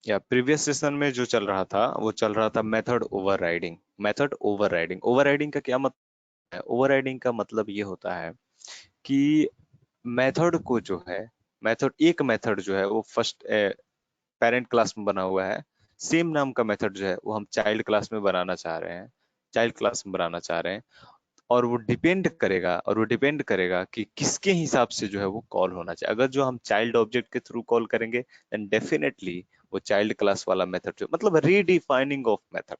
या previous session में जो चल रहा था वो चल रहा था method overriding. Method overriding, overriding का क्या मतलब है? ओवरराइडिंग का मतलब ये होता है कि मेथड को जो है, मेथड एक मेथड जो है वो फर्स्ट पेरेंट क्लास में बना हुआ है, सेम नाम का मेथड जो है वो हम चाइल्ड क्लास में बनाना चाह रहे हैं, चाइल्ड क्लास में बनाना चाह रहे हैं। और वो डिपेंड करेगा कि किसके हिसाब से जो है वो कॉल होना चाहिए। अगर जो हम चाइल्ड ऑब्जेक्ट के थ्रू कॉल करेंगे देन डेफिनेटली वो चाइल्ड क्लास वाला मेथड जो मतलब रीडिफाइनिंग ऑफ मेथड,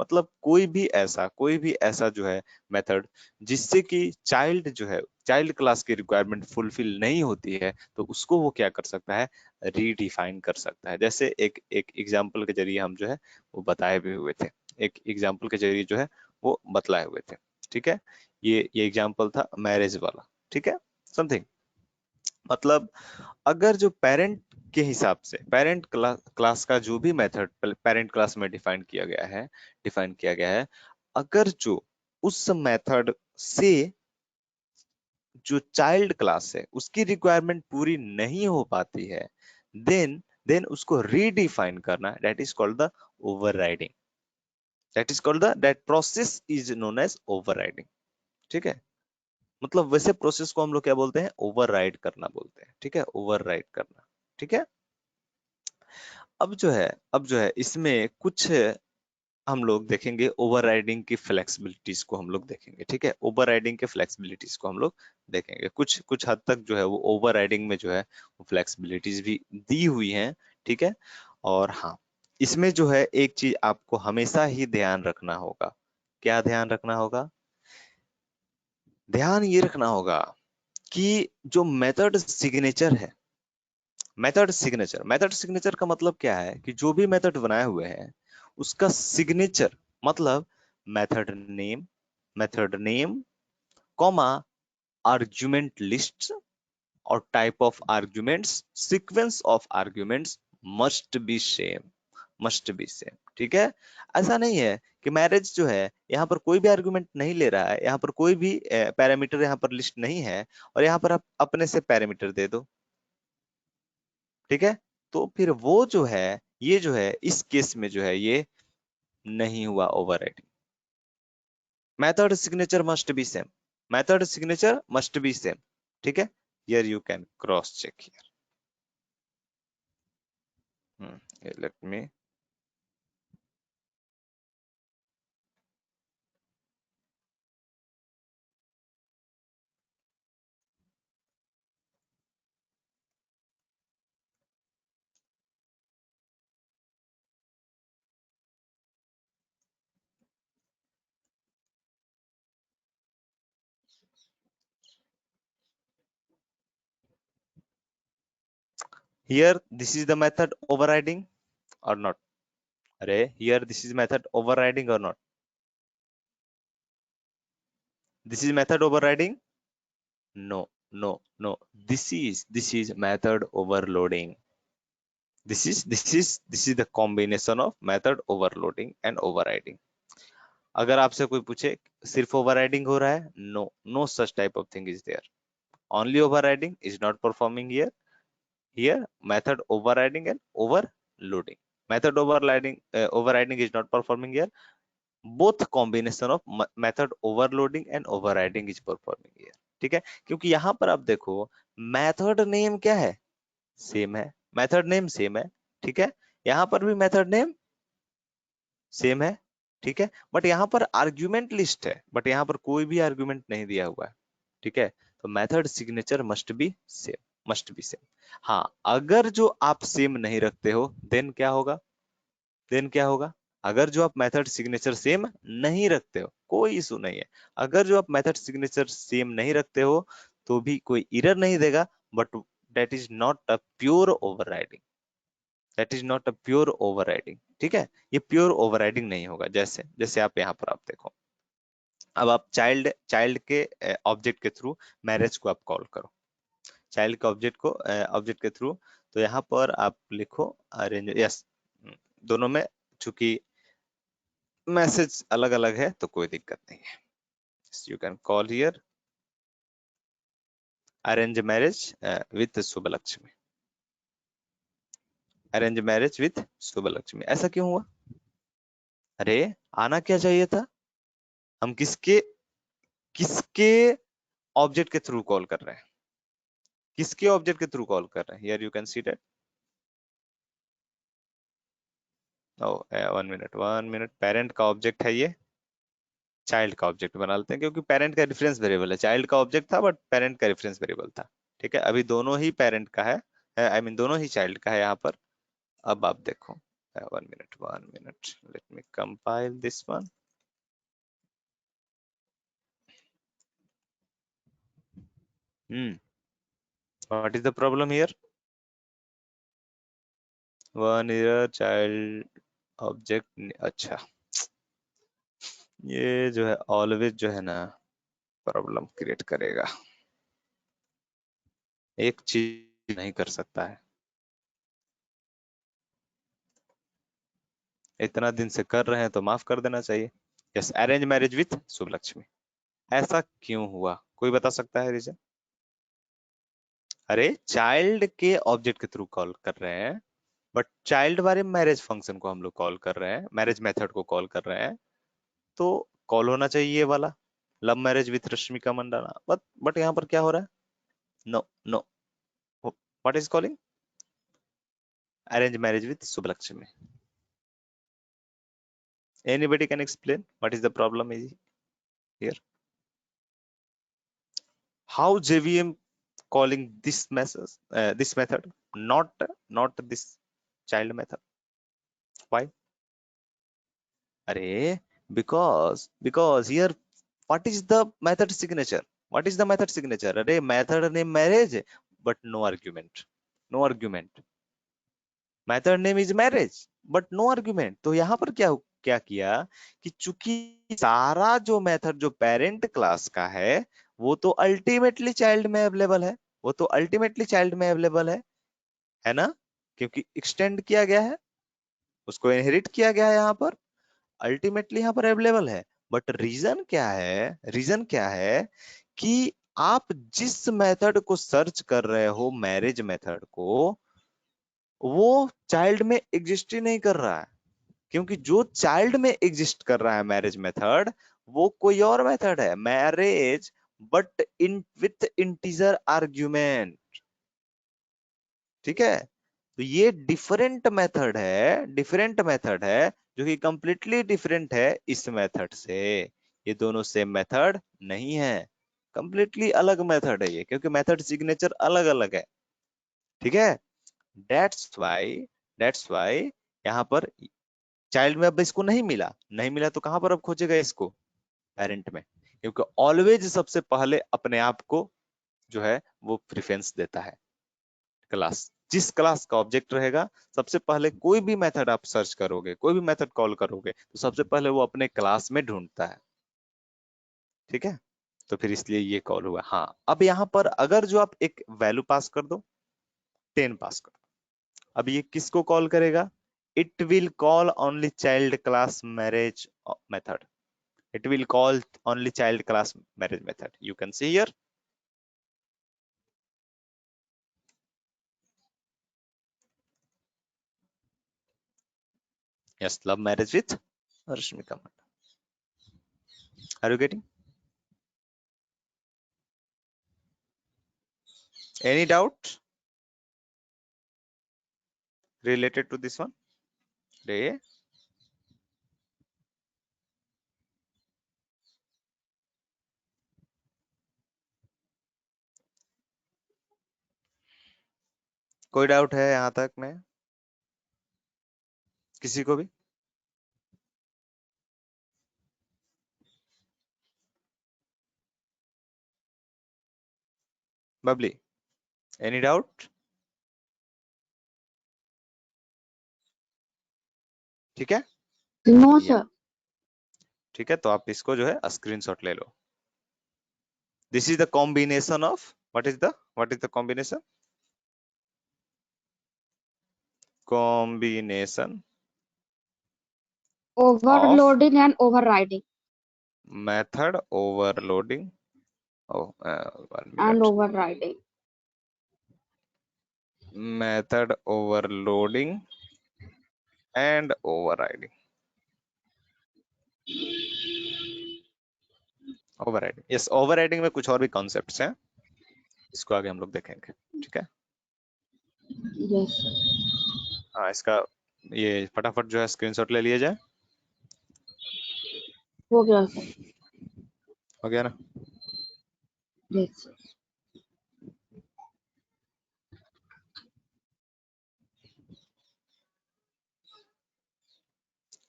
मतलब कोई भी ऐसा जो है मेथड जिससे कि चाइल्ड जो है, चाइल्ड क्लास की रिक्वायरमेंट फुलफिल नहीं होती है, तो उसको वो क्या कर सकता है, रीडिफाइन कर सकता है। जैसे एक एक एग्जांपल के जरिए हम जो है वो बताए भी हुए थे, एक एग्जांपल के जरिए जो है वो बतलाए हुए थे। ठीक है, ये एग्जांपल था मैरिज वाला। ठीक है, समथिंग मतलब अगर जो पेरेंट के हिसाब से पेरेंट क्लास का जो भी मेथड पेरेंट क्लास में डिफाइन किया गया है, अगर जो उस मेथड से जो चाइल्ड क्लास है उसकी रिक्वायरमेंट पूरी नहीं हो पाती है, देन देन उसको रीडिफाइन करना, that is called the overriding. That process is known as overriding. ठीक है, मतलब वैसे प्रोसेस को हम लोग क्या बोलते हैं, ओवरराइड करना बोलते हैं। ठीक है, ओवरराइड करना। ठीक है, अब जो है इसमें कुछ हम लोग देखेंगे, ओवरराइडिंग की फ्लेक्सिबिलिटीज को हम लोग देखेंगे। ठीक है, ओवरराइडिंग के फ्लेक्सिबिलिटीज को हम लोग देखेंगे। कुछ कुछ हद तक जो है वो ओवरराइडिंग में जो है वो फ्लेक्सिबिलिटीज भी दी हुई हैं। ठीक है, और हाँ, इसमें जो है एक चीज आपको हमेशा ही ध्यान रखना होगा। क्या ध्यान रखना होगा? ध्यान ये रखना होगा कि जो मेथड सिग्नेचर है, मेथड सिग्नेचर का मतलब क्या है कि जो भी मेथड बनाए हुए हैं उसका सिग्नेचर, मतलब method name, method name comma argument list और type of arguments, sequence of arguments must be same, must be same. ठीक है, ऐसा नहीं है कि मैरिज जो है यहाँ पर कोई भी आर्गुमेंट नहीं ले रहा है, यहाँ पर कोई भी पैरामीटर यहाँ पर लिस्ट नहीं है और यहाँ पर आप अपने से पैरामीटर दे दो। ठीक है, तो फिर वो जो है, ये जो है इस केस में जो है ये नहीं हुआ overriding. Method signature must be same, method signature must be same. ठीक है, here you can cross check here, let me, here this is the method overriding or not? अरे here this is method overriding or not? This is method overriding? No, no, no, this is method overloading. This is the combination of method overloading and overriding. अगर आपसे कोई पूछे सिर्फ overriding हो रहा है, no, no such type of thing is there. Only overriding is not performing here. Here method overriding and overloading, method overriding is not performing here. Both combination of method overloading and overriding is performing here. ठीक है, क्योंकि यहाँ पर आप देखो method name क्या है, same है, मेथड नेम सेम है। ठीक है, यहाँ पर भी मेथड नेम सेम है। ठीक है, बट यहाँ पर आर्ग्यूमेंट लिस्ट है, बट यहाँ पर कोई भी आर्ग्यूमेंट नहीं दिया हुआ है। ठीक है, तो method signature must be same, must be same. हाँ, अगर जो आप सेम नहीं रखते हो देन क्या होगा, देन क्या होगा? अगर जो आप मेथड सिग्नेचर सेम नहीं रखते हो कोई इशू नहीं है। अगर जो आप मेथड सिग्नेचर सेम नहीं रखते हो तो भी कोई एरर नहीं देगा, but that is not a pure overriding, that is not a pure overriding. ठीक है, ये प्योर ओवरराइडिंग नहीं होगा। जैसे जैसे आप यहाँ पर आप देखो, अब आप चाइल्ड चाइल्ड के ऑब्जेक्ट के थ्रू मैरिज को आप कॉल करो, चाइल्ड के ऑब्जेक्ट के थ्रू, तो यहाँ पर आप लिखो अरेंज, यस, दोनों में चूंकि मैसेज अलग अलग है तो कोई दिक्कत नहीं है। You can call here arrange marriage with Shubh Lakshmi, arrange marriage with Shubh Lakshmi. ऐसा क्यों हुआ? अरे आना क्या चाहिए था? हम किसके किसके ऑब्जेक्ट के थ्रू कॉल कर रहे हैं? किसके ऑब्जेक्ट के थ्रू कॉल कर रहे हैं? Here you can see that. Oh 1 minute parent का ऑब्जेक्ट है ये, चाइल्ड का ऑब्जेक्ट बना लेते हैं, क्योंकि पेरेंट का रेफरेंस वेरिएबल है। चाइल्ड का ऑब्जेक्ट था बट पेरेंट का रेफरेंस वेरिएबल था। ठीक है, अभी दोनों ही पेरेंट का है, आई मीन दोनों ही चाइल्ड का है यहाँ पर। अब आप देखो, 1 minute let me compile this one. What is the problem here? One year child object, अच्छा ये जो है ऑलवेज जो है ना प्रॉब्लम क्रिएट करेगा, एक चीज नहीं कर सकता है। इतना दिन से कर रहे हैं तो माफ कर देना चाहिए। Yes, arrange marriage with Shubh Lakshmi. ऐसा क्यों हुआ, कोई बता सकता है रीजन? अरे चाइल्ड के ऑब्जेक्ट के थ्रू कॉल कर रहे हैं, बट चाइल्ड वाले मैरिज फंक्शन को हम लोग कॉल कर रहे हैं, मैरिज मेथड को कॉल कर रहे हैं, तो कॉल होना चाहिए ये वाला, love marriage with Rashmika Mandanna. But यहाँ पर क्या हो रहा है? No no, what is calling? Arrange marriage with Shubh Lakshmi. Anybody can explain what is the problem is here? How JVM calling this message, this method, not this child method? Why? Array, because here, what is the method signature? What is the method signature? Array method name marriage, but no argument, no argument. Method name is marriage, but no argument. तो यहाँ पर क्या क्या किया कि चूंकि सारा जो मेथड जो पेरेंट क्लास का है वो तो अल्टीमेटली चाइल्ड में अवेलेबल है, वो तो अल्टीमेटली चाइल्ड में अवेलेबल है ना, क्योंकि एक्सटेंड किया गया है, उसको इनहेरिट किया गया है, यहाँ पर अल्टीमेटली यहाँ पर अवेलेबल है। बट रीजन क्या है? रीजन क्या है कि आप जिस मेथड को सर्च कर रहे हो, मैरिज मेथड को, वो चाइल्ड में एग्जिस्ट ही नहीं कर रहा है, क्योंकि जो चाइल्ड में एग्जिस्ट कर रहा है मैरिज मेथड, वो कोई और मेथड है, marriage but in with integer argument. ठीक है, तो ये डिफरेंट मेथड है, डिफरेंट मेथड है, जो कि कंप्लीटली डिफरेंट है इस मेथड से। ये दोनों सेम मेथड नहीं है, कंप्लीटली अलग मेथड है ये, क्योंकि मेथड सिग्नेचर अलग अलग है। ठीक है, दैट्स वाई यहाँ पर चाइल्ड में अब इसको नहीं मिला, नहीं मिला तो कहां पर अब खोजेगा इसको? पेरेंट में, क्योंकि ऑलवेज सबसे पहले अपने आप को जो है वो प्रेफरेंस देता है क्लास। जिस क्लास का ऑब्जेक्ट रहेगा, सबसे पहले कोई भी मेथड आप सर्च करोगे, कोई भी मेथड कॉल करोगे, तो सबसे पहले वो अपने क्लास में ढूंढता है। ठीक है, तो फिर इसलिए ये कॉल हुआ। हाँ, अब यहाँ पर अगर जो आप एक वैल्यू पास कर दो, 10 पास कर दो, अब ये किसको कॉल करेगा? It will call only child class marriage method. It will call only child class marriage method. You can see here. Yes, love marriage with Rashmika Mandan. Are you getting? Any doubt related to this one? Ray? कोई doubt है यहाँ तक में किसी को भी? Babli, any doubt? ठीक है, नो या सर। ठीक है, तो आप इसको जो है स्क्रीनशॉट ले लो। This is the combination of, what is the combination? Combination of overloading and overriding method overloading, oh 1 and minute, overriding method overloading and overriding. Overriding, yes, overriding में कुछ और भी कॉन्सेप्ट्स हैं, इसको आगे हम लोग देखेंगे, ठीक है। यस हाँ, इसका ये फटाफट जो है स्क्रीनशॉट ले लिया जाए। हो गया सर। हो गया ना? यस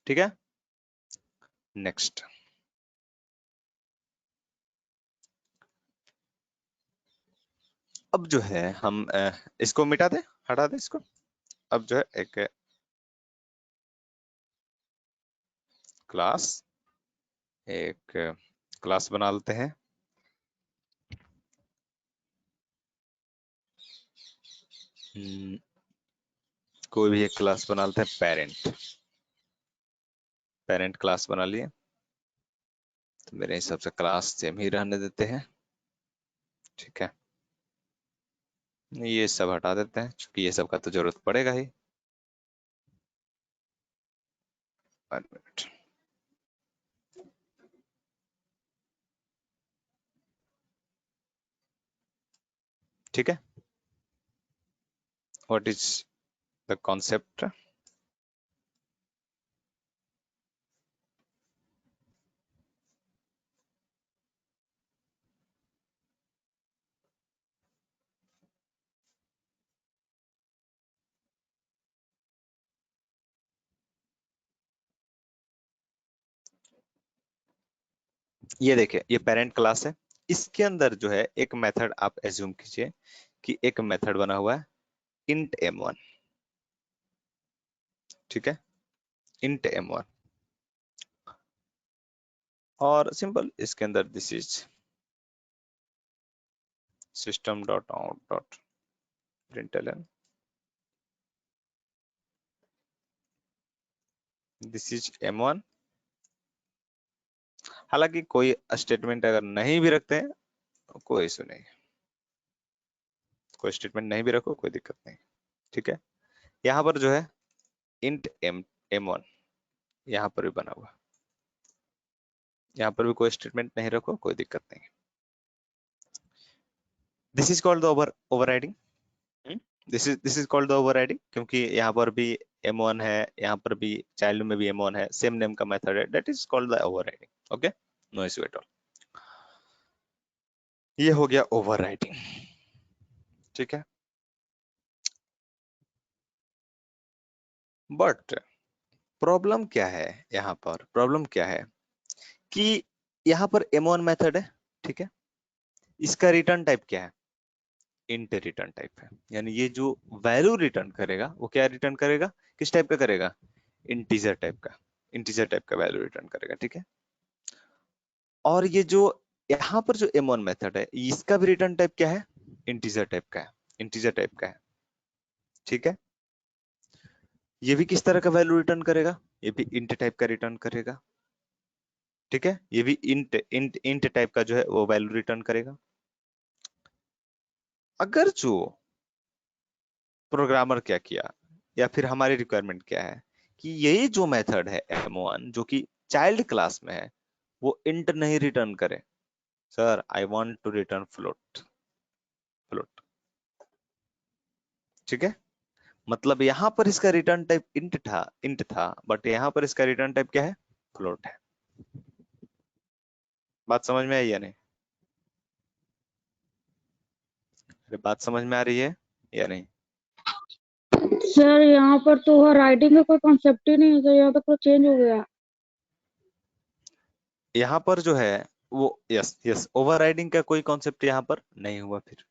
ठीक है, नेक्स्ट। अब जो है हम इसको मिटा दे, हटा दे इसको। अब जो है एक क्लास, एक क्लास बना लेते हैं। कोई भी एक क्लास बना लेते हैं, पेरेंट। पेरेंट क्लास बना लिए, तो मेरे हिसाब से क्लास सेम ही रहने देते हैं, ठीक है। ये सब हटा देते हैं, क्योंकि ये सब का तो जरूरत पड़ेगा ही। 1 मिनट। ठीक है, व्हाट इज द कॉन्सेप्ट? ये देखिए, ये पेरेंट क्लास है, इसके अंदर जो है एक मेथड आप एज्यूम कीजिए कि एक मेथड बना हुआ है int m1, ठीक है, int m1, और सिंपल इसके अंदर this is system dot out dot println, this is m1। हालांकि कोई स्टेटमेंट अगर नहीं भी रखते हैं तो कोई इशू नहीं, कोई स्टेटमेंट नहीं भी रखो कोई दिक्कत नहीं, ठीक है। यहाँ पर जो है int m1 यहाँ पर भी बना हुआ, यहाँ पर भी कोई स्टेटमेंट नहीं रखो कोई दिक्कत नहीं। This is called the overriding. This is called the overriding, क्योंकि यहाँ पर भी m1 है, यहाँ पर भी चाइल्ड में भी m1 है, सेम नेम का मेथड है, that is called the overriding. Okay, no issue at all. ये हो गया ओवरराइडिंग, ठीक है। बट प्रॉब्लम क्या है, यहाँ पर प्रॉब्लम क्या है कि यहाँ पर m1 मेथड है, ठीक है, इसका रिटर्न टाइप क्या है? इंट रिटर्न टाइप है, यानी ये जो वैल्यू रिटर्न करेगा वो क्या रिटर्न करेगा, किस टाइप का करेगा? इंटीजर टाइप का, इंटीजर टाइप का वैल्यू रिटर्न करेगा, ठीक है। और ये जो यहाँ पर जो m1 मेथड है, इसका भी रिटर्न टाइप क्या है? इंटीजर टाइप का है, इंटीजर टाइप का है, ठीक है। ये भी किस तरह का वैल्यू रिटर्न करेगा? ये भी इंट टाइप का रिटर्न करेगा, ठीक है। ये भी इंट इंट इंट टाइप का जो है वो वैल्यू रिटर्न करेगा। अगर जो प्रोग्रामर क्या किया, या फिर हमारी रिक्वायरमेंट क्या है कि यही जो मेथड है m1 जो कि चाइल्ड क्लास में है, वो इंट नहीं रिटर्न करे। Sir I want to return float, float, ठीक है। मतलब यहाँ पर इसका रिटर्न टाइप इंट था, बट यहाँ पर इसका रिटर्न टाइप क्या है? फ्लोट है। बात समझ में आई या नहीं? अरे बात समझ में आ रही है या नहीं? सर, यहाँ पर तो राइटिंग का कोई कॉन्सेप्ट ही नहीं है सर, यहाँ तो पूरा चेंज हो गया। यहाँ पर जो है वो यस यस, ओवरराइडिंग का कोई कॉन्सेप्ट यहाँ पर नहीं हुआ फिर।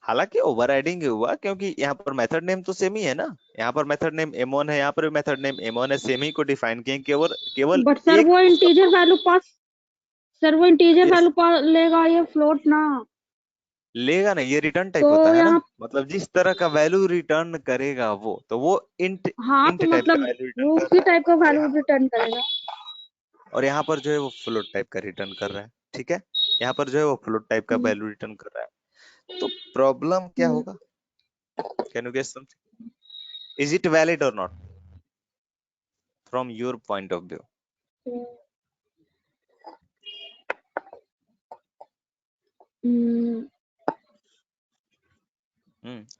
हालांकि ओवरराइडिंग हुआ क्योंकि यहाँ पर मेथड नेम तो सेम ही है ना, यहाँ पर मेथड नेम m1 है, यहाँ पर भी मेथड नेम m1 है, सेम ही को डिफाइन किए, केवल केवल बट सर एक वो उसका इंटीजर वैल्यू पास, सर वो इंटीजर यस वैल्यू पास लेगा, ये फ्लोट ना। लेगा ना, ये रिटर्न तो टाइप होता है ना, यहाँ, मतलब जिस तरह का वैल्यू रिटर्न करेगा वो, तो वो इंट हाँ इंट तो टाइप का मतलब वैल्यू रिटर्न वो कर उसी रहा है। टाइप का और वैल्यू यहाँ पर रिटर्न करेगा। और यहाँ पर जो है वो फ्लोट टाइप का रिटर्न कर रहा है, ठीक है। यहाँ पर जो है वो फ्लोट टाइप का हम्म, वैल्यू रिटर्न कर रहा है। तो प्रॉब्लम क्या हम्म, होगा? Can you guess something? Is it valid or not from your point of view?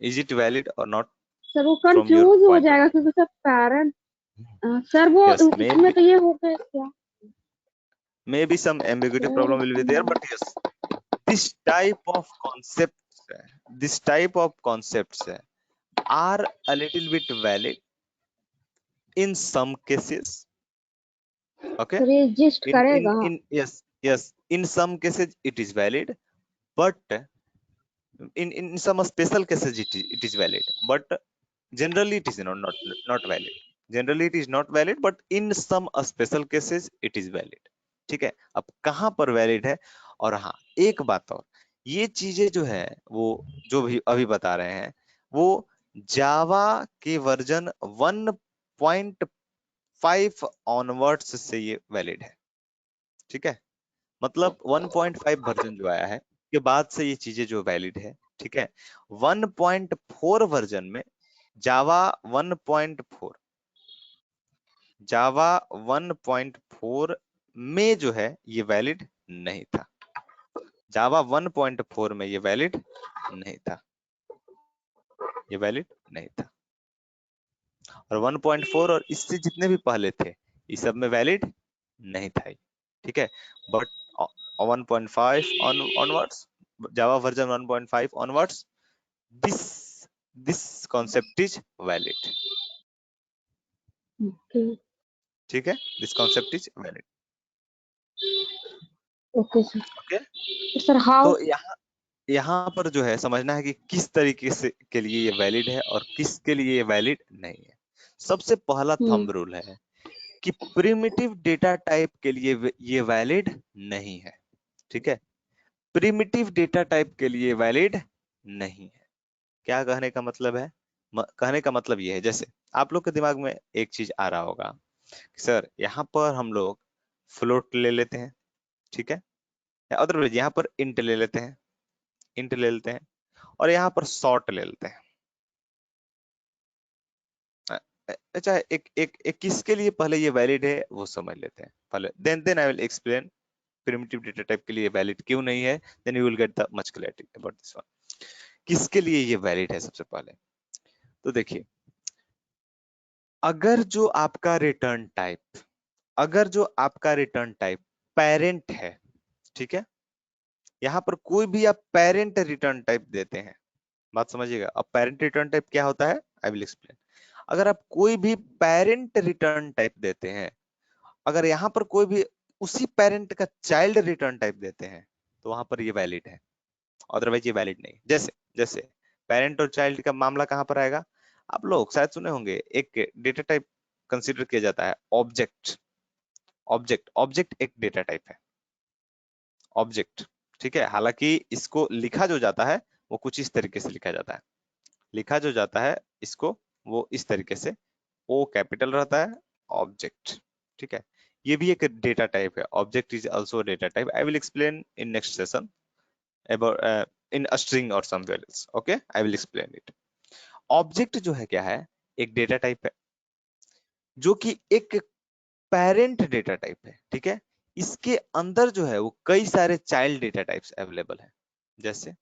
Is it valid or not sir वो from your कंफ्यूज हो point of जाएगा क्योंकि सर पेरेंट सर वो view? Yes, इसमें तो ये हो गया क्या maybe some ambiguity problem will be there, but yes, this type of concepts, this type of concepts are a little bit valid in some cases. Okay, sir ये exist करेगा in yes, in some cases it is valid, but in some special cases it is valid, but generally it is not valid. Generally it is not valid, but in some special cases it is valid. ठीक है, अब कहाँ पर valid है? और हाँ, एक बात और, ये चीजें जो है वो जो भी अभी बता रहे हैं वो जावा के वर्जन 1.5 ऑनवर्ड्स से ये वैलिड है। ठीक है, मतलब 1.5 वर्जन जो आया है के बाद से ये चीजें जो वैलिड है। ठीक है, 1.4 वर्जन में जावा 1.4 जावा 1.4 में जो है ये वैलिड नहीं था। जावा 1.4 में ये वैलिड नहीं था, ये वैलिड नहीं था। और 1.4 और इससे जितने भी पहले थे इस सब में वैलिड नहीं था। ठीक है, but 1.5 onwards, Java version 1.5 onwards, this this concept is valid. ठीक है, this concept is valid. Okay sir. Okay, sir how? तो यहाँ पर जो है समझना है कि किस तरीके से के लिए ये वैलिड है और किसके लिए ये वैलिड नहीं है। सबसे पहला थंब रूल है कि प्रिमिटिव डेटा टाइप के लिए ये वैलिड नहीं है। ठीक है, प्रिमिटिव डेटा टाइप के लिए वैलिड नहीं है। क्या कहने का मतलब है? कहने का मतलब ये है, जैसे आप लोग के दिमाग में एक चीज आ रहा होगा, सर यहाँ पर हम लोग फ्लोट ले लेते हैं, ठीक है, अदरवाइज यहाँ पर इंट ले लेते हैं, इंट ले लेते हैं, और यहाँ पर शॉर्ट ले लेते हैं। अच्छा, एक किसके लिए पहले ये वैलिड है वो समझ लेते हैं पहले, then I will explain primitive data type के लिए वैलिड क्यों नहीं है, then you will get the much clarity about this one. किसके लिए ये वैलिड है सबसे पहले? तो देखिए, अगर जो आपका रिटर्न टाइप पेरेंट है, ठीक है, यहाँ पर कोई भी आप पेरेंट रिटर्न टाइप देते हैं, बात समझिएगा। अब पेरेंट रिटर्न टाइप क्या होता है, आई विल एक्सप्लेन। अगर आप कोई भी पेरेंट रिटर्न टाइप देते हैं, अगर यहाँ पर कोई भी उसी पेरेंट का चाइल्ड रिटर्न टाइप देते हैं तो वहां पर ये वैलिड है, अदरवाइज ये वैलिड नहीं। जैसे जैसे पेरेंट और चाइल्ड का मामला कहां पर आएगा, आप लोग शायद सुने होंगे, एक डेटा टाइप कंसीडर किया जाता है ऑब्जेक्ट। ऑब्जेक्ट एक डेटा टाइप है, ऑब्जेक्ट। ठीक है, हालांकि इसको लिखा जो जाता है वो कुछ इस तरीके से लिखा जाता है, लिखा जो जाता है इसको वो इस तरीके से, ओ कैपिटल रहता है, ऑब्जेक्ट। ठीक है, ये भी एक डेटा टाइप है, object is also data type. I will explain in next session about in a string or somewhere else. Okay, I will explain it. Object जो है क्या है, एक डेटा टाइप है जो कि एक पेरेंट डेटा टाइप है। ठीक है, इसके अंदर जो है वो कई सारे चाइल्ड डेटा टाइप्स अवेलेबल है। जैसे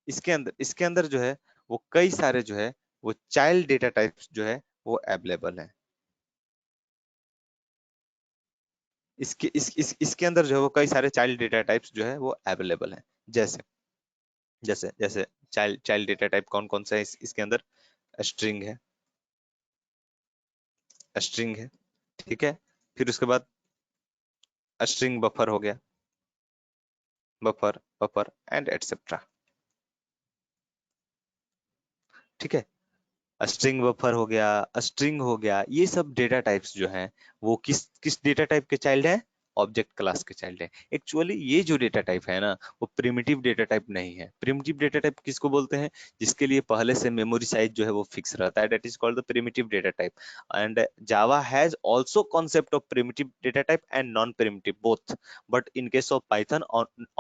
इसके अंदर जो है वो कई सारे जो है वो चाइल्ड डेटा टाइप्स जो है वो अवेलेबल है। इसके अंदर जो है वो कई सारे चाइल्ड डेटा टाइप्स जो है वो अवेलेबल है। जैसे जैसे जैसे चाइल्ड डेटा टाइप कौन कौन सा है इसके अंदर? स्ट्रिंग है, स्ट्रिंग है, ठीक है, फिर उसके बाद स्ट्रिंग बफर हो गया, बफर बफर एंड एटसेट्रा। ठीक है, स्ट्रिंग बफर हो गया, स्ट्रिंग हो गया, ये सब डेटा टाइप्स जो हैं वो किस किस डेटा टाइप के चाइल्ड है? ऑब्जेक्ट क्लास के चाइल्ड है। एक्चुअली ये जो डेटा टाइप है ना, वो प्रिमिटिव डेटा टाइप नहीं है। प्रिमिटिव डेटा टाइप किसको बोलते हैं? जिसके लिए पहले से मेमोरी साइज जो है वो फिक्स रहता है, that is called the primitive data type. And Java has also concept of primitive data type and non primitive both, but in case of python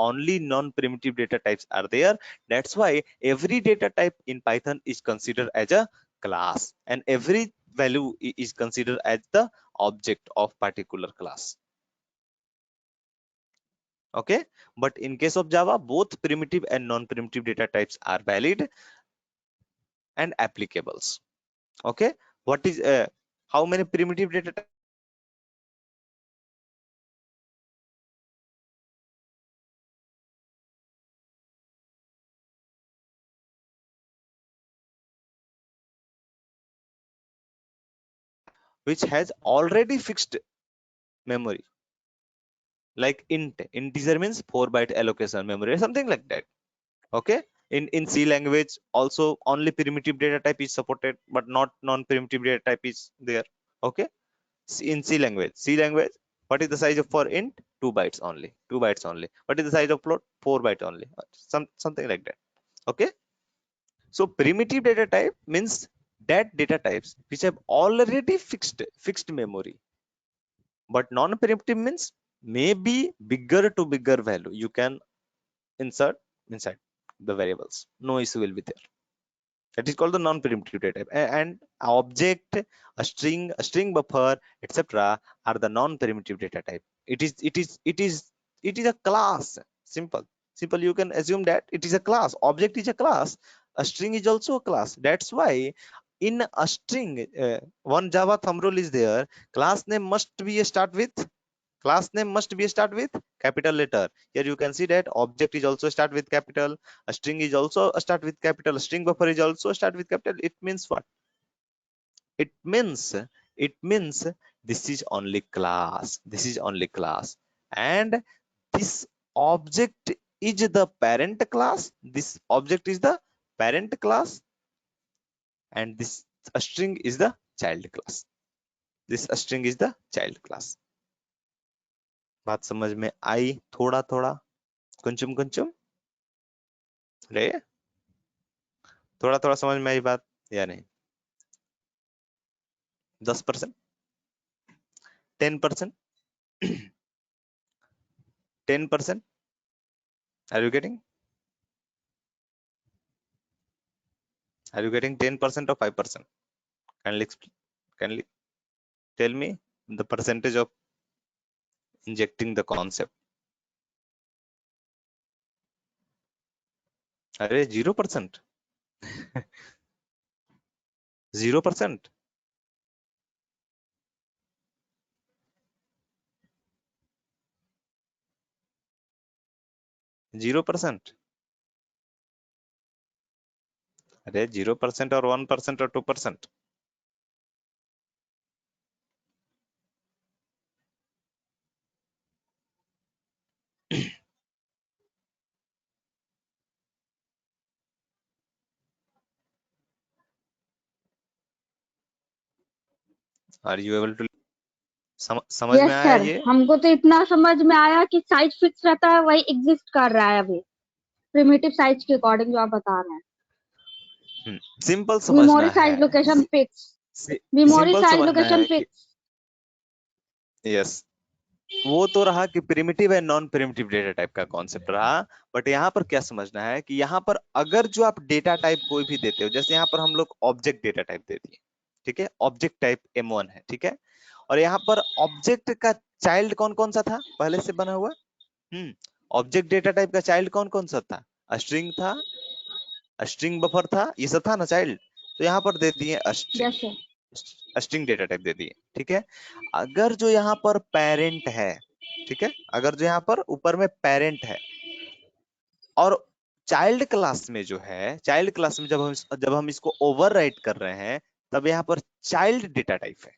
only non primitive data types are there. That's why every data type in python is considered as a class, and every value is considered as the object of particular class. Okay, but in case of java, both primitive and non primitive data types are valid and applicables. Okay, what is how many primitive data types which has already fixed memory, like integer means 4-byte allocation memory or something like that. Okay, in C language also only primitive data type is supported, but not non primitive data type is there. Okay, in C language, what is the size of for int? 2 bytes only, 2 bytes only. What is the size of float? 4 byte only, something like that. Okay, so primitive data type means that data types which have already fixed memory, but non primitive means maybe bigger to bigger value you can insert inside the variables, no issue will be there. That is called the non-primitive data type. And object, a string buffer, etc. are the non-primitive data type. It is a class. Simple. You can assume that it is a class. Object is a class. A string is also a class. That's why in a string, one Java thumb rule is there. Class name must be start with capital letter. Here you can see that object is also start with capital, a string is also start with capital, a string buffer is also start with capital. It means what? It means this is only class, and this object is the parent class, and this string is the child class. बात समझ में आई? थोड़ा थोड़ा, कुंचुम कुंचुम रे, थोड़ा थोड़ा समझ में आई बात या नहीं? 10%, 10%, 10%, are you getting 10% or 5%? Kindly tell me the percentage of injecting the concept. अरे 0%, 0%, 0%, अरे 0% और 1% और 2%. Are you able to समझ यस में आया सर, ये? हमको तो इतना समझ में आया कि साइज फिक्स रहता है, वही एग्जिस्ट कर रहा है अभी प्रिमिटिव साइज के अकॉर्डिंग जो आप बता रहे हैं। सिंपल मेमोरी समझना है, size location fix, memory simple size समझना लोकेशन है कि फिक्स। यस, वो तो रहा कि primitive and non primitive data type का कॉन्सेप्ट रहा। बट यहाँ पर क्या समझना है कि यहाँ पर अगर जो आप डेटा टाइप कोई भी देते हो, जैसे यहाँ पर हम लोग ऑब्जेक्ट डेटा टाइप दे दिए, ठीक है, ऑब्जेक्ट टाइप M1 है, ठीक है, और यहाँ पर ऑब्जेक्ट का चाइल्ड कौन कौन सा था पहले से बना हुआ? ऑब्जेक्ट डेटा टाइप का चाइल्ड कौन कौन सा था? स्ट्रिंग था, स्ट्रिंग बफर था, ये सब था ना चाइल्ड। तो यहाँ पर दे दिए string, yes sir. String data type दे दिए, ठीक है। अगर जो यहाँ पर पेरेंट है, ठीक है, अगर जो यहाँ पर ऊपर में पेरेंट है और चाइल्ड क्लास में जो है, चाइल्ड क्लास में जब हम इसको ओवरराइट कर रहे हैं, तब यहाँ पर चाइल्ड डेटा टाइप है,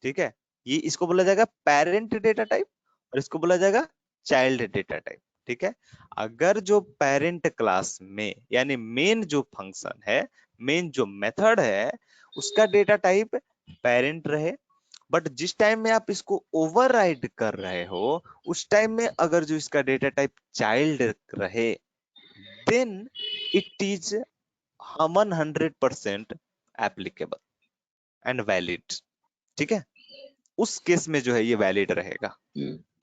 ठीक है। ये इसको बोला जाएगा पेरेंट डेटा टाइप और इसको बोला जाएगा चाइल्ड डेटा टाइप, ठीक है। अगर जो पेरेंट क्लास में यानी मेन जो फंक्शन है, मेन जो मेथड है, उसका डेटा टाइप पेरेंट रहे बट जिस टाइम में आप इसको ओवरराइड कर रहे हो उस टाइम में अगर जो इसका डेटा टाइप चाइल्ड रहे then it is 100% applicable and valid. ठीक है, उस केस में जो है ये वैलिड रहेगा।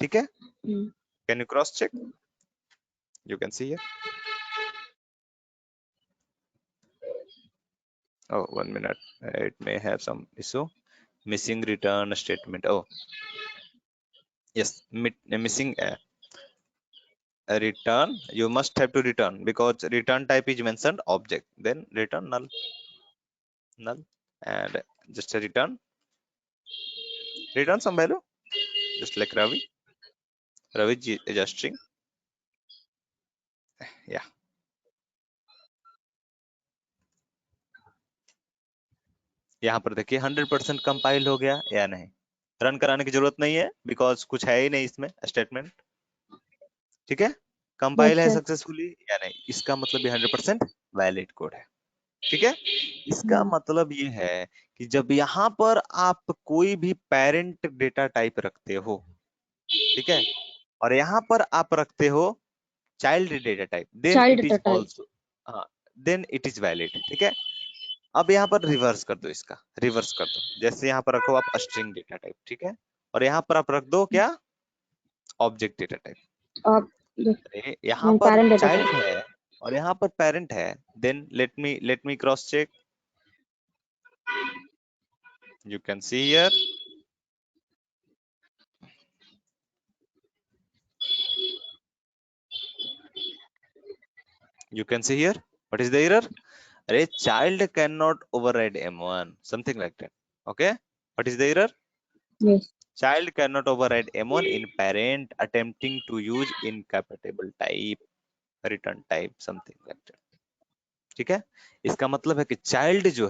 ठीक है, can you cross check? You can see here. Oh, 1 minute. It may have some issue. Missing return statement. Oh, yes, missing a return. You must have to return because return type is mentioned object. Then return null, null, and just a return. Return some value, just like Ravi. Ravi is a string. Yeah. यहाँ पर देखिए 100% compile हो गया या नहीं। Run कराने की जरूरत नहीं है बिकॉज कुछ है ही नहीं इसमें स्टेटमेंट। ठीक है, कंपाइल है सक्सेसफुली या नहीं, इसका मतलब ये 100% वैलिड कोड है। ठीक है, इसका मतलब ये है कि जब यहाँ पर आप कोई भी पेरेंट डेटा टाइप रखते हो, ठीक है, और यहाँ पर आप रखते हो child data type, then it is also, हाँ, देन इट इज वैलिड। ठीक है, अब यहाँ पर रिवर्स कर दो, इसका रिवर्स कर दो। जैसे यहाँ पर रखो आप स्ट्रिंग डेटा टाइप, ठीक है, और यहाँ पर आप रख दो क्या, ऑब्जेक्ट डेटा टाइप। यहाँ पर चाइल्ड है और यहाँ पर पेरेंट है, then let me cross check. You can see here. You can see here. What is the error? A child cannot override M1, something like that. Okay. What is the error? Yes. Child cannot override M1 in parent attempting to use incompatible type, return type, something like that. ठीक है, इसका मतलब है कि child जो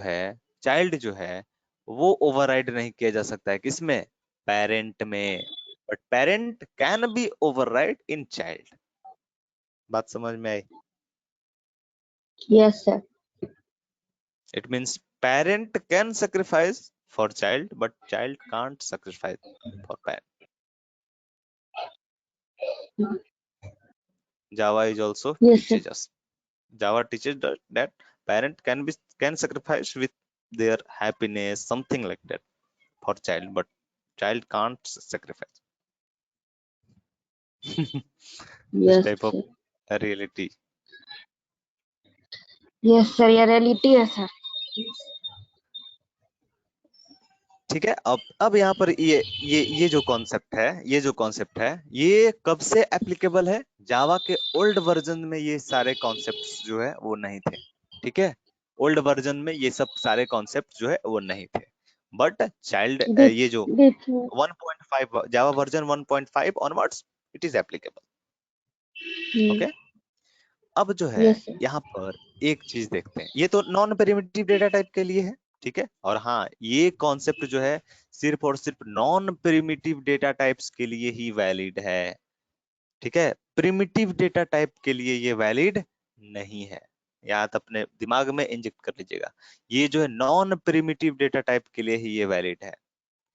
है वो override नहीं किया जा सकता है किसमें, पेरेंट में, but parent can be override in child. बात समझ में आई? Yes, sir. It means parent can sacrifice for child, but child can't sacrifice for parent. Java is also teaches us. Java teaches that parent can sacrifice with their happiness, something like that, for child, but child can't sacrifice. This type of a reality. Yes, sir. ये reality है sir. ठीक है, अब यहाँ पर ये जो concept है ये कब से एप्लीकेबल है? जावा के ओल्ड वर्जन में ये सारे कॉन्सेप्ट्स जो है वो नहीं थे। ठीक है, ओल्ड वर्जन में ये सब सारे कॉन्सेप्ट जो है वो नहीं थे, बट चाइल्ड ये जो 1.5 Java version 1.5 onwards it is applicable. Okay, अब जो है यहाँ पर एक चीज देखते हैं, ये तो नॉन प्रिमिटिव डेटा टाइप के लिए है। ठीक है, और हाँ ये कॉन्सेप्ट जो है सिर्फ और सिर्फ नॉन प्रिमिटिव डेटा टाइप्स के लिए ही वैलिड है। ठीक है, प्रिमिटिव डेटा टाइप के लिए ये वैलिड नहीं है, याद अपने दिमाग में इंजेक्ट कर लीजिएगा, ये जो है नॉन प्रिमिटिव डेटा टाइप के लिए ही ये वैलिड है।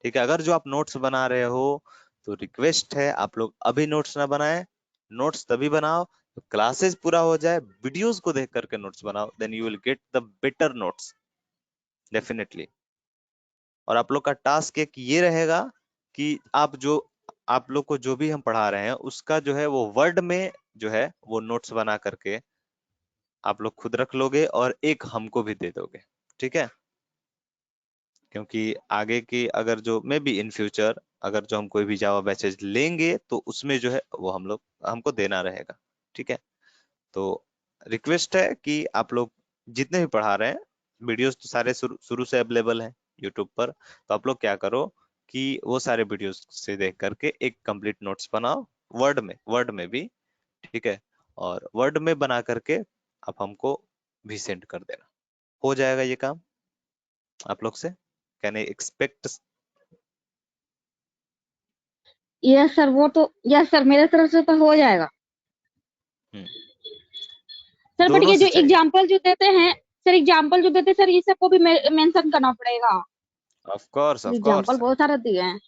ठीक है, अगर जो आप नोट्स बना रहे हो तो रिक्वेस्ट है आप लोग अभी नोट्स ना बनाएं, नोट्स तभी बनाओ तो क्लासेस पूरा हो जाए, वीडियोस को देख करके नोट्स बनाओ, then you will get the better notes definitely. और आप लोग का टास्क एक ये रहेगा कि आप लोग को जो भी हम पढ़ा रहे हैं उसका जो है वो वर्ड में जो है वो नोट्स बना करके आप लोग खुद रख लोगे और एक हमको भी दे दोगे। ठीक है, क्योंकि आगे की अगर जो मे बी इन फ्यूचर अगर जो हम कोई भी जावा बैचेज लेंगे तो उसमें जो है वो हमको देना रहेगा। ठीक है, तो रिक्वेस्ट है कि आप लोग जितने भी पढ़ा रहे हैं वीडियोस तो सारे शुरू से अवेलेबल हैं यूट्यूब पर, तो आप लोग क्या करो कि वो सारे वीडियोस से देख करके एक कंप्लीट नोट्स बनाओ वर्ड में भी। ठीक है, और वर्ड में बना करके आप हमको भी सेंड कर देना, हो जाएगा ये काम आप लोग से। Can I expect? Yes sir, वो तो यस सर मेरे तरफ से तो हो जाएगा सर। बट ये जो एग्जांपल जो देते हैं सर, एग्जांपल जो देते हैं सर, ये सबको भी मेंशन करना पड़ेगा? Of course of example course. बहुत सारे दिए हैं।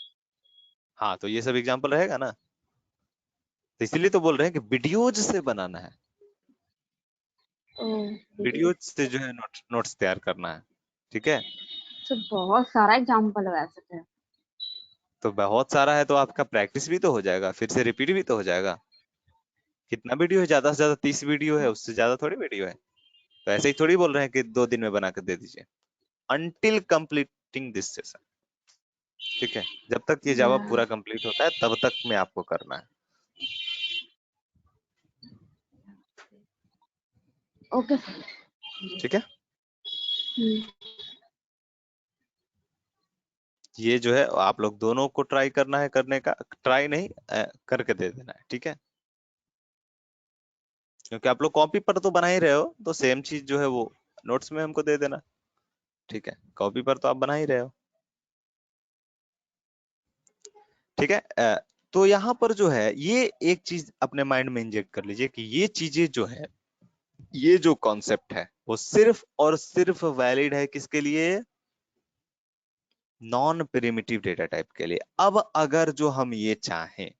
हाँ, तो ये सब एग्जांपल रहेगा ना, तो इसीलिए तो बोल रहे हैं कि वीडियोज से बनाना है, वीडियोज से जो है नोट्स तैयार करना है, ठीक है। तो बहुत सारा एग्जाम्पल है वैसे तो। तो बहुत सारा है तो आपका प्रैक्टिस भी तो हो जाएगा, फिर से रिपीट भी तो हो जाएगा। कितना वीडियो है, ज्यादा से ज्यादा 30 वीडियो है, उससे ज्यादा थोड़ी वीडियो है। तो ऐसे ही थोड़ी बोल रहे हैं कि 2 दिन में बना कर दे दीजिए, अनटिल कंप्लीटिंग दिस सेशन, ठीक है। जब तक ये जावा पूरा कंप्लीट होता है तब तक में आपको करना है। ओके। ठीक है, ये जो है आप लोग दोनों को ट्राई करना है, करने का ट्राई नहीं करके दे देना है, ठीक है। क्योंकि आप लोग कॉपी पर तो बना ही रहे हो, तो सेम चीज जो है वो नोट्स में हमको दे देना, ठीक है। कॉपी पर तो आप बना ही रहे हो, ठीक है। तो यहाँ पर जो है ये एक चीज अपने माइंड में इंजेक्ट कर लीजिए कि ये चीजें जो है, ये जो कॉन्सेप्ट है वो सिर्फ और सिर्फ वैलिड है किसके लिए, नॉन प्रिमिटिव डेटा टाइप के लिए। अब अगर जो हम ये चाहें,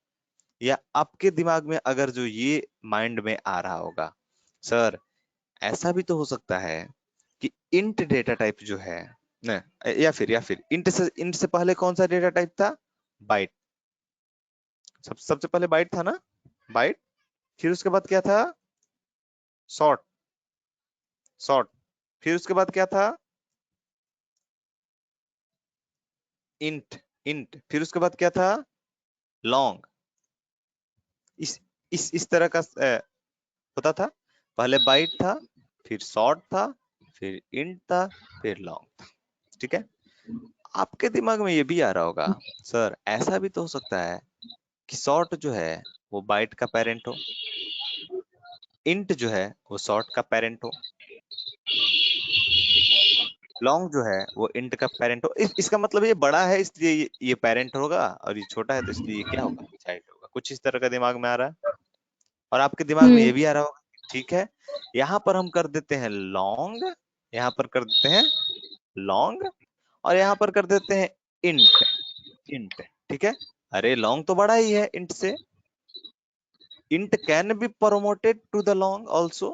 या आपके दिमाग में अगर जो ये माइंड में आ रहा होगा, सर ऐसा भी तो हो सकता है कि इंट डेटा टाइप जो है ना, या फिर इंट से पहले कौन सा डेटा टाइप था, बाइट। सबसे पहले बाइट था ना, बाइट। फिर उसके बाद क्या था, शॉर्ट, शॉर्ट। फिर उसके बाद क्या था, इंट, इंट। फिर उसके बाद क्या था, लॉन्ग। इस तरह का होता था। पहले बाइट था, फिर शॉर्ट था, फिर इंट था, फिर लॉन्ग था, ठीक है। आपके दिमाग में ये भी आ रहा होगा, सर ऐसा भी तो हो सकता है कि शॉर्ट जो है वो बाइट का पेरेंट हो, इंट जो है वो शॉर्ट का पेरेंट हो, लॉन्ग जो है वो इंट का पेरेंट हो। इसका मतलब ये बड़ा है इसलिए ये पेरेंट होगा, और ये छोटा है तो इसलिए ये क्या होगा, चाइल्ड होगा। कुछ इस तरह का दिमाग में आ रहा है। और आपके दिमाग में ये भी आ रहा होगा, ठीक है, यहाँ पर हम कर देते हैं लॉन्ग, यहाँ पर कर देते हैं लॉन्ग, और यहाँ पर कर देते हैं इंट, इंट, ठीक है। अरे लॉन्ग तो बड़ा ही है इंट से, int can be promoted to the long also,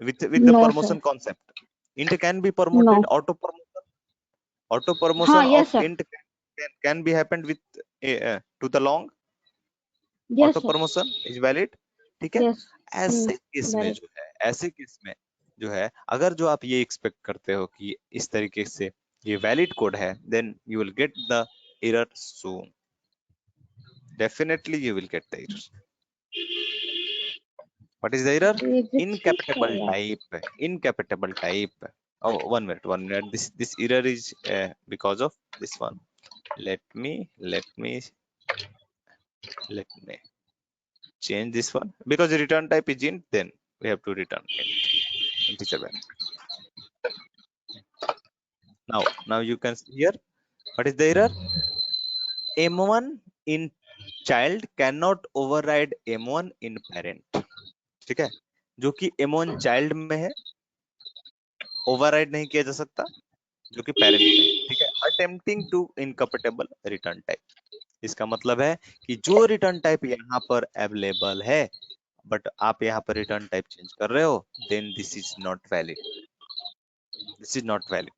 with the no sir. promotion concept. Int can be no. promoted, auto हाँ promotion of yes sir. int can be happened with to the long, yes auto sir. promotion is valid, ठीक है। Yes. ऐसे case में very. जो है, ऐसे case में जो है, अगर जो आप ये एक्सपेक्ट करते हो कि इस तरीके से ये वैलिड कोड है, then you will get the error soon, definitely you will get the error. What is the error? Incompatible type. Incompatible type. Oh, 1 minute, 1 minute. This error is because of this one. Let me change this one, because the return type is int. Then we have to return int. Int is a value. Now you can see here. What is the error? M1 in child cannot override M1 in parent. ठीक है, जो कि M1 child में है, override नहीं किया जा सकता, जो कि पेरेंट में है, ठीक है। Attempting to incompatible return type, इसका मतलब है कि जो रिटर्न टाइप यहाँ पर अवेलेबल है, बट आप यहाँ पर रिटर्न टाइप चेंज कर रहे हो, then this is not valid, this is not valid,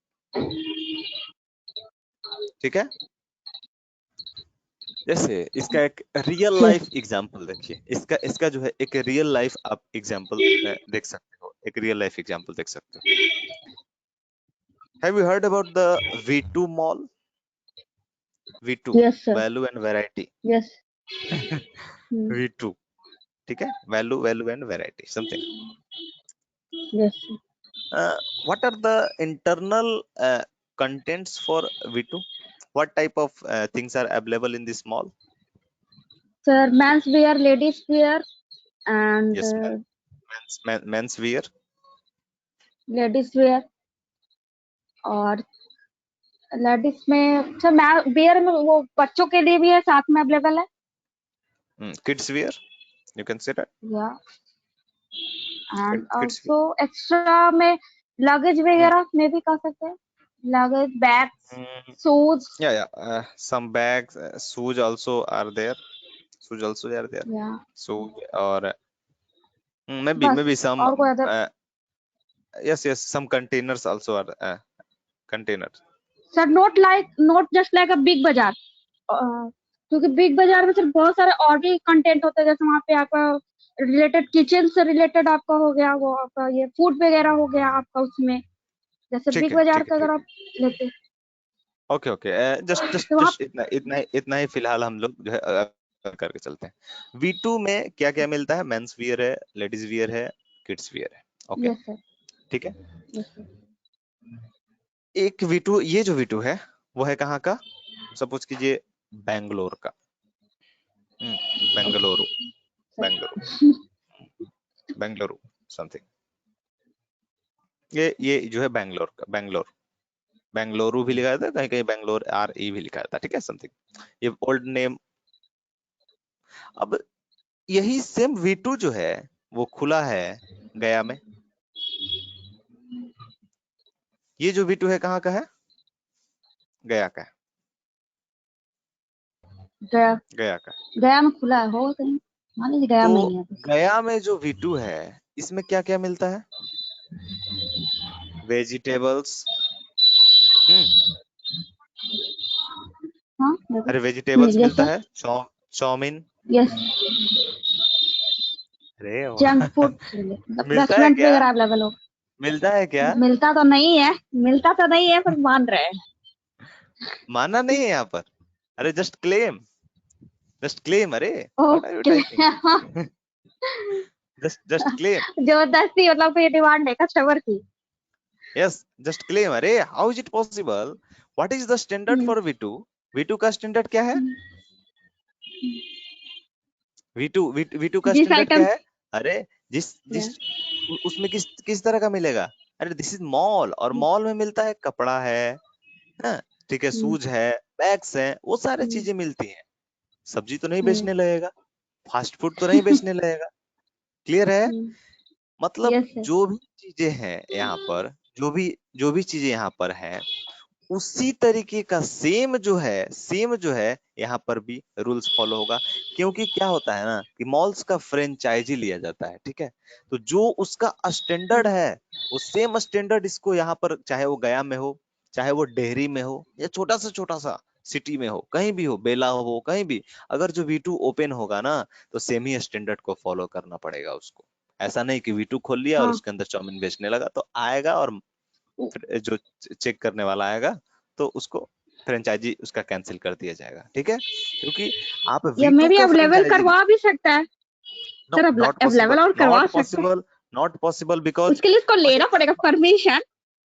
ठीक है। जैसे इसका एक रियल लाइफ एग्जांपल देखिए, इसका इसका जो है एक रियल लाइफ आप एग्जांपल देख सकते हो, एक रियल लाइफ एग्जांपल देख सकते हो। Have you heard about the V2 mall? V2, yes sir. Value and variety. Yes. V2, ठीक है, value value and variety something. Yes. What are the internal contents for V2? What type of things are available in this mall? Sir men's wear, ladies wear and Yes, men's wear. Ladies wear. और ladies में sir मैं where में वो बच्चों के लिए भी है, साथ में अवेलेबल है। Kids wear, you can say that. या and Kids wear. Also extra में लगेज वगैरह में भी कर सकते हैं। luggage, bags, Mm, shoes. yeah, yeah. Some bags, shoes also are there. Shoes also are there. Yeah, Shoes or बस maybe some और कोई other. uh, yes, some containers also are containers. Sir not just like a big बाजार. क्योंकि big बाजार में सिर्फ बहुत सारे और भी कंटेंट होते हैं, जैसे वहाँ पे आपका रिलेटेड किचन से रिलेटेड आपका हो गया, वो आपका ये फूड वगैरह हो गया आपका उसमें, जैसे ठीक बिग है, बाजार ठीक है, का अगर ठीक आप लेते हैं ओके, ओके। जस्ट जस्ट तो वहाँ. जस्ट इतना इतना इतना ही फिलहाल हम लोग जो है करके चलते हैं। V2 में क्या क्या मिलता है? मेंस वियर है, लेडीज वियर है, किड्स वियर है। Okay, yes sir. ठीक है। Yes sir. एक V2, ये जो V2 है वो है कहाँ का? सपोज कीजिए बैंगलोर का। बेंगलुरु, बेंगलुरु, बेंगलुरु समथिंग। ये जो है बैंगलोर का, बेंगलुरु भी लिखा जाता है, कहीं कहीं बैंगलोर RE भी लिखा जाता है, ठीक है, समथिंग। ये ओल्ड नेम। अब यही सेम V2 जो है वो खुला है गया में। ये जो V2 है कहाँ का है? गया का है, गया. गया का। गया में खुला है, होगा कहीं. मान लीजिए गया तो में ही है बस. गया में जो V2 है इसमें क्या क्या मिलता है? वेजिटेबल्स। हम्म हाँ देखो. अरे वेजिटेबल्स यस मिलता सर. है, चाउमीन। यस. अरे जंक वाह। फूड मतलब मिलता है रेस्टोरेंट क्या? वगैरह अवेलेबल हो. मिलता है क्या? मिलता तो नहीं है. मिलता तो नहीं है पर मान रहे हैं. माना नहीं है यहाँ पर। अरे जस्ट क्लेम। अरे what are you okay. Typing? Just claim. जबरदस्ती मतलब ये डिमांड है कस्टमर की. Yes, just claim. अरे how is it possible? What is the standard hmm, for V2? V2 का स्टैंडर्ड क्या है? V2 का जिस स्टैंडर्ड आइटम. क्या है? अरे जिस जिस उसमें किस किस तरह का मिलेगा? अरे दिस इज मॉल, और मॉल में मिलता है कपड़ा है ना, ठीक है, शूज है, बैग्स हैं, वो सारे चीजें मिलती हैं। सब्जी तो नहीं बेचने लगेगा, फास्ट फूड तो नहीं बेचने लगेगा। क्लियर है? मतलब यस सर. जो भी चीजें हैं यहाँ पर, जो भी चीजें यहाँ पर है, उसी तरीके का सेम जो है यहाँ पर भी रूल्स फॉलो होगा। क्योंकि क्या होता है ना कि मॉल्स का फ्रेंचाइजी लिया जाता है, ठीक है। तो जो उसका स्टैंडर्ड है वो सेम स्टैंडर्ड इसको यहाँ पर, चाहे वो गया में हो, चाहे वो डेहरी में हो, या छोटा सा सिटी में हो, कहीं भी हो, बेला हो, कहीं भी, अगर जो V2 ओपन होगा ना तो सेम ही स्टैंडर्ड को फॉलो करना पड़ेगा उसको। ऐसा नहीं कि V2 खोल लिया और हाँ. उसके अंदर चाउमीन बेचने लगा, तो आएगा और फिर जो चेक करने वाला आएगा तो उसको फ्रेंचाइजी उसका कैंसिल कर दिया जाएगा, ठीक है। क्योंकि आप या मे V2 भी का अवेलेबल फ्रेंचाइजी, करवा भी सकता है. No, sir not possible, available और करवा नॉट सकता है. पॉसिबल, नॉट पॉसिबल बिकॉज उसके लिए इसको व्हाट लेना इज पड़ेगा permission.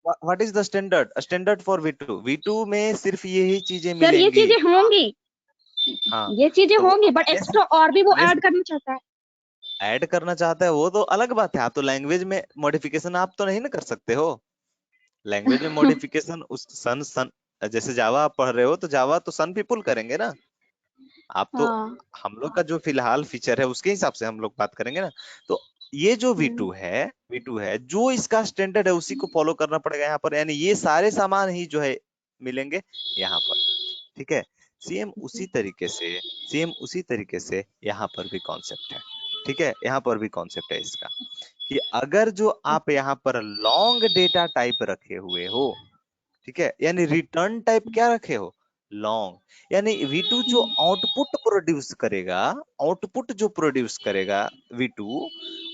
What is the standard for V2 में सिर्फ यही चीजें सर ये मिलेंगी। चीजें होंगी. हाँ, ये चीजें तो वो होंगी बट पहले से एक्स्ट्रा और भी वो पहले ऐड करना चाहता है. ऐड करना चाहता है वो तो अलग बात है। आप तो लैंग्वेज में मॉडिफिकेशन आप तो नहीं ना कर सकते हो। लैंग्वेज में मॉडिफिकेशन उस सन सन जैसे जावा आप पढ़ रहे हो तो जावा तो सन पीपुल करेंगे ना। आप तो, हाँ. हम लोग का जो फिलहाल फीचर है उसके हिसाब से हम लोग बात करेंगे ना। तो ये जो हम्म, V2 है जो इसका स्टैंडर्ड है उसी को फॉलो करना पड़ेगा यहाँ पर, यानी ये सारे सामान ही जो है मिलेंगे यहाँ पर, ठीक है। सेम उसी तरीके से सेम उसी तरीके से यहाँ पर भी कॉन्सेप्ट है, ठीक है। यहाँ पर भी कॉन्सेप्ट है इसका कि अगर जो आप यहाँ पर लॉन्ग डेटा टाइप रखे हुए हो, ठीक है, यानी रिटर्न टाइप क्या रखे हो? लॉन्ग। यानी V2 जो आउटपुट जो प्रोड्यूस करेगा V2,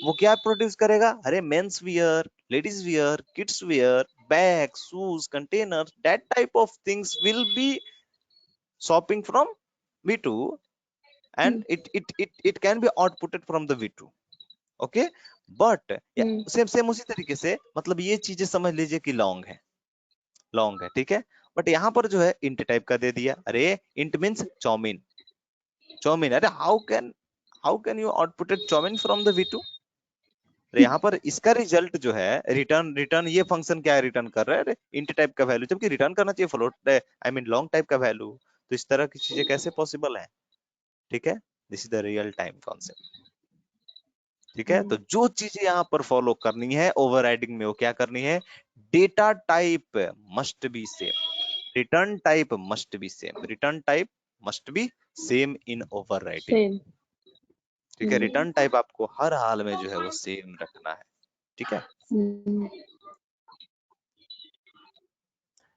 वो क्या प्रोड्यूस करेगा? अरे men's wear, ladies wear, kids wear, bag, shoes, container, that type of things will be shopping from V2, and it can be outputted from the V2, okay. But same उसी तरीके से, मतलब ये चीजें समझ लीजिए कि लॉन्ग है, ठीक है। बट यहाँ पर जो है इंट टाइप का दे दिया। अरे इंट मींस चाउमीन। अरे how can you outputted chowmein from the V2? अरे यहाँ पर इसका रिजल्ट जो है रिटर्न रिटर्न ये फंक्शन क्या रिटर्न कर रहा है? अरे इंट टाइप का वैल्यू, जबकि रिटर्न करना चाहिए float, I mean long type का वैल्यू। तो इस तरह की चीजें कैसे पॉसिबल है? ठीक है, this is the real time concept, ठीक है। तो जो चीजें यहाँ पर फॉलो करनी है ओवरराइडिंग में, वो क्या करनी है? data type must be same, return type must be same, return type must be same in overriding. Same. ठीक है, रिटर्न टाइप आपको हर हाल में जो है वो सेम रखना है। ठीक है,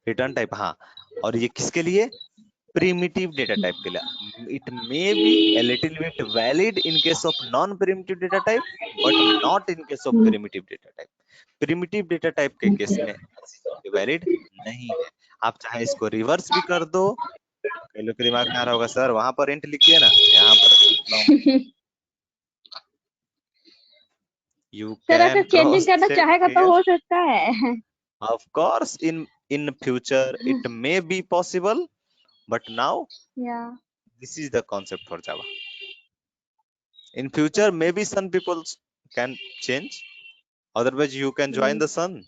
रिटर्न टाइप, हाँ। और ये किसके लिए? प्रिमिटिव डेटा टाइप के लिए। It may be a little bit valid in case of non primitive data type but not in case of primitive data type। Primitive data type के केस में ऐसी चीजें वैलिड नहीं है। आप चाहे इसको रिवर्स भी कर दो, कई लोग के दिमाग में आ रहा होगा सर वहां पर इंट लिखिए ना, यहाँ पर यू सर अगर कैन चेंजिंग क्रॉस करना चेक चाहेगा तो हियर। हो सकता है। Of course, in future it may be possible, but now या this is the concept for Java. In future, maybe some people can change. Otherwise, you can join the Sun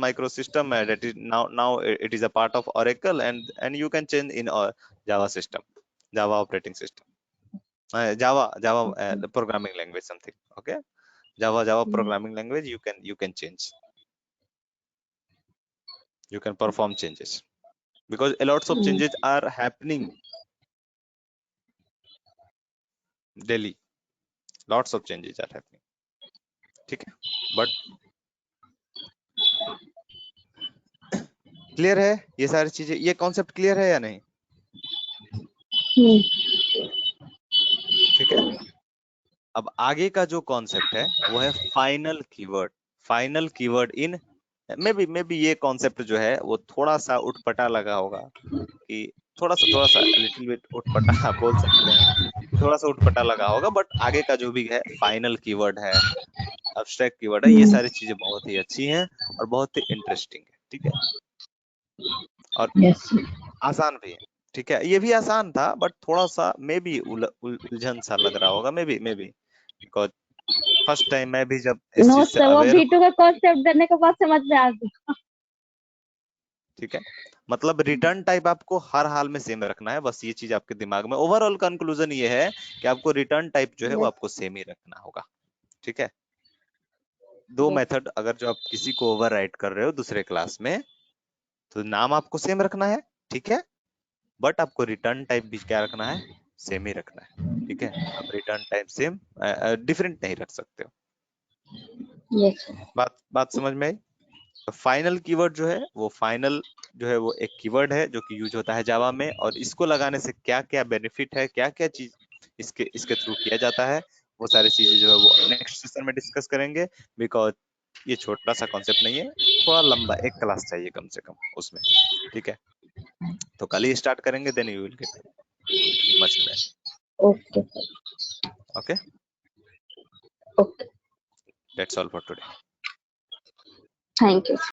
microsystem. That is now it is a part of Oracle, and you can change in Java system, Java operating system, Java the programming language something. Okay, Java programming language. You can change. You can perform changes because a lots of changes are happening daily. Lots of changes are happening. ठीक है, but clear है ये सारी चीजें, ये concept clear है या नहीं? ठीक है, अब आगे का जो कॉन्सेप्ट है वो है final keyword. Final keyword in may be ये कॉन्सेप्ट जो है वो थोड़ा सा उटपटा लगा होगा, कि थोड़ा सा लिटिल बिट उटपटा बोल सकते हैं, थोड़ा सा उटपटा लगा होगा, बट आगे का जो भी है फाइनल कीवर्ड है, अब्स्ट्रैक्ट कीवर्ड है, ये सारी चीजें बहुत ही अच्छी हैं और बहुत ही इंटरेस्टिंग है। ठीक है, और आसान भी है। ठीक है, ये भी आसान था बट थोड़ा सा मे बी उलझन सा लग रहा होगा, may be because first time मैं भी जब इस नो चीज से सर, वो अवेयर V2 हुआ। का कॉन्सेप्ट देने के बाद समझ में आ गया। ठीक है, मतलब रिटर्न टाइप आपको हर हाल में सेम रखना है, बस ये चीज आपके दिमाग में। ओवरऑल कंक्लूजन ये है कि आपको रिटर्न टाइप जो है वो आपको सेम ही रखना होगा। ठीक है, दो मेथड, अगर जो आप किसी को ओवरराइट कर रहे हो दूसरे क्लास में तो नाम आपको सेम रखना है। ठीक है, बट आपको रिटर्न टाइप भी क्या रखना है? सेम ही रखना है। ठीक है, आप रिटर्न टाइप सेम डिफरेंट नहीं रख सकते हो। बात समझ में आई? तो फाइनल कीवर्ड जो है वो फाइनल जो है वो एक कीवर्ड है जो कि यूज होता है जावा में, और इसको लगाने से क्या क्या बेनिफिट है, क्या क्या चीज इसके थ्रू किया जाता है, वो सारी चीजें जो है वो नेक्स्ट सेशन में डिस्कस करेंगे। बिकॉज ये छोटा सा कॉन्सेप्ट नहीं है, थोड़ा लंबा, एक क्लास चाहिए कम से कम उसमें। ठीक है, तो कल ही स्टार्ट करेंगे, then you will get much better. Okay okay, okay, that's all for today. Thank you.